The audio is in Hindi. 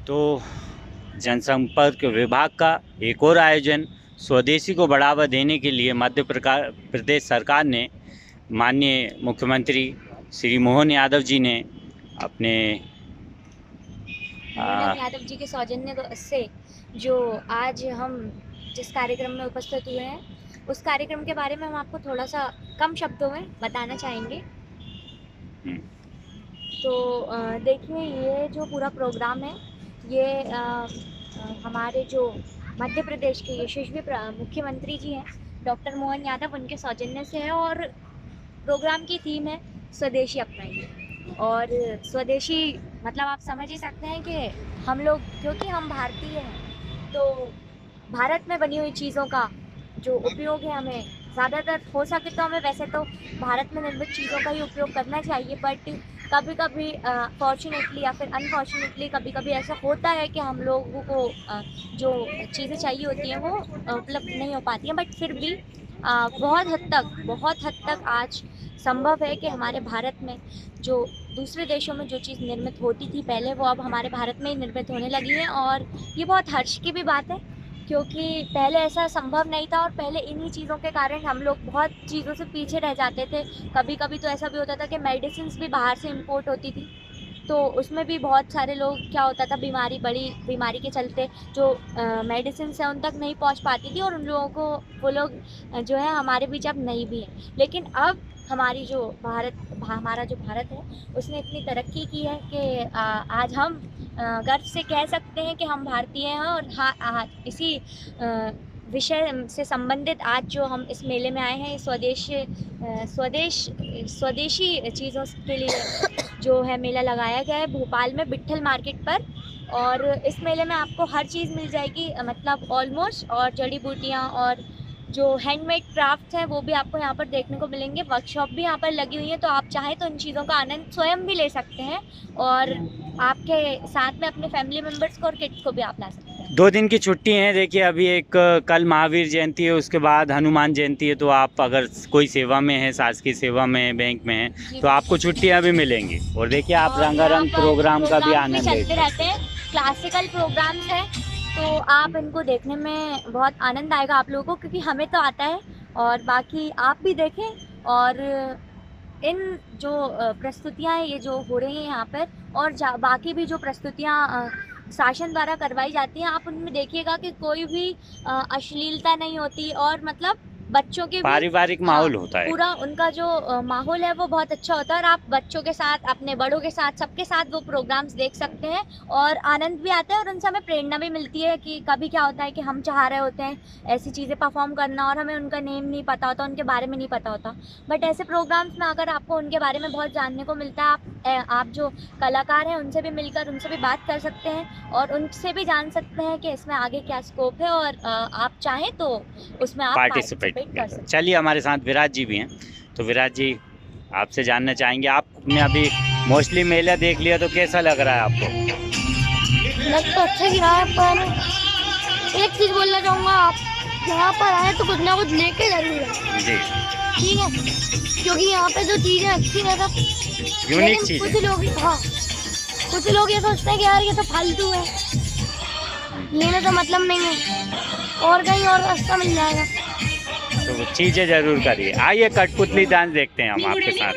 तो जनसंपर्क विभाग का एक और आयोजन स्वदेशी को बढ़ावा देने के लिए मध्य प्रदेश सरकार ने माननीय मुख्यमंत्री श्री मोहन यादव जी ने अपने मोहन यादव जी के सौजन्य से जो आज हम जिस कार्यक्रम में उपस्थित हुए हैं उस कार्यक्रम के बारे में हम आपको थोड़ा सा कम शब्दों में बताना चाहेंगे। तो देखिए, ये जो पूरा प्रोग्राम है ये हमारे जो मध्य प्रदेश के यशस्वी मुख्यमंत्री जी हैं डॉक्टर मोहन यादव, उनके सौजन्य से है। और प्रोग्राम की थीम है स्वदेशी अपनाइए। और स्वदेशी मतलब आप समझ ही सकते हैं कि हम लोग, क्योंकि हम भारतीय हैं, तो भारत में बनी हुई चीज़ों का जो उपयोग है हमें ज़्यादातर हो सके तो हमें वैसे तो भारत में निर्मित चीज़ों का ही उपयोग करना चाहिए। बट कभी कभी फॉर्चुनेटली या फिर अनफॉर्चुनेटली कभी कभी ऐसा होता है कि हम लोगों को जो चीज़ें चाहिए होती हैं वो उपलब्ध नहीं हो पाती हैं। बट फिर भी बहुत हद तक आज संभव है कि हमारे भारत में जो दूसरे देशों में जो चीज़ निर्मित होती थी पहले, वो अब हमारे भारत में ही निर्मित होने लगी है। और ये बहुत हर्ष की भी बात है, क्योंकि पहले ऐसा संभव नहीं था और पहले इन्हीं चीज़ों के कारण हम लोग बहुत चीज़ों से पीछे रह जाते थे। कभी कभी तो ऐसा भी होता था कि मेडिसिन्स भी बाहर से इंपोर्ट होती थी, तो उसमें भी बहुत सारे लोग, क्या होता था, बड़ी बीमारी के चलते जो मेडिसिन्स हैं उन तक नहीं पहुंच पाती थी और उन लोगों को, वो लोग जो है हमारे बीच अब नहीं भी है। लेकिन अब हमारा जो भारत है उसने इतनी तरक्की की है कि आज हम गर्व से कह सकते हैं कि हम भारतीय हैं। और हाँ, इसी विषय से संबंधित आज जो हम इस मेले में आए हैं, स्वदेशी चीज़ों के लिए जो है मेला लगाया गया है भोपाल में बिट्ठल मार्केट पर। और इस मेले में आपको हर चीज़ मिल जाएगी, मतलब ऑलमोस्ट। और जड़ी बूटियाँ और जो हैंडमेड क्राफ्ट हैं वो भी आपको यहाँ पर देखने को मिलेंगे। वर्कशॉप भी यहाँ पर लगी हुई है, तो आप चाहें तो इन चीज़ों का आनंद स्वयं भी ले सकते हैं और आपके साथ में अपने फैमिली मेम्बर्स को और किड्स को भी आप ला सकते हैं। 2 दिन की छुट्टी है। देखिए, अभी एक कल महावीर जयंती है, उसके बाद हनुमान जयंती है। तो आप अगर कोई सेवा में है, शासकीय सेवा में है, बैंक में है, तो आपको छुट्टियां भी मिलेंगी। और देखिए, आप रंगारंग प्रोग्राम का भी आनंद चलते रहते हैं। क्लासिकल प्रोग्राम्स हैं, तो आप इनको देखने में बहुत आनंद आएगा आप लोगों को, क्योंकि हमें तो आता है। और बाकी आप भी देखें। और इन जो प्रस्तुतियाँ हैं ये जो हो रही हैं यहाँ पर, और बाकी भी जो प्रस्तुतियाँ शासन द्वारा करवाई जाती हैं, आप उनमें देखिएगा कि कोई भी अश्लीलता नहीं होती। और मतलब बच्चों के पारिवारिक माहौल होता है। पूरा उनका जो माहौल है वो बहुत अच्छा होता है। और आप बच्चों के साथ, अपने बड़ों के साथ, सबके साथ वो प्रोग्राम्स देख सकते हैं और आनंद भी आता है। और उनसे हमें प्रेरणा भी मिलती है कि कभी क्या होता है कि हम चाह रहे होते हैं ऐसी चीज़ें परफॉर्म करना और हमें उनका नेम नहीं पता होता, उनके बारे में नहीं पता होता। बट ऐसे प्रोग्राम्स में अगर आपको उनके बारे में बहुत जानने को मिलता है, आप जो कलाकार हैं उनसे भी मिलकर उनसे भी बात कर सकते हैं और उनसे भी जान सकते हैं कि इसमें आगे क्या स्कोप है। और आप चाहें तो उसमें आप पार्टिसिपेट कर सकते हैं। चलिए, हमारे साथ विराज जी भी हैं। तो विराज जी, आपसे जानना चाहेंगे, आपने अभी मोस्टली मेला देख लिया, तो कैसा लग रहा है आपको? लग तो अच्छा ही रहा है, पर एक चीज़ बोलना चाहूँगा, आप यहाँ पर आए तो कुछ ना कुछ लेके जरूर आए। जी, ठीक है, क्योंकि यहाँ पे जो चीज़ें अच्छी है सब यूनिक चीज़ है। कुछ लोग ये सोचते हैं कि यार ये तो फालतू है, लेने तो मतलब नहीं है, और कहीं और रास्ता मिल जाएगा। तो चीज़ें ज़रूर करिए। आइए, कठपुतली डांस देखते हैं हम आपके साथ।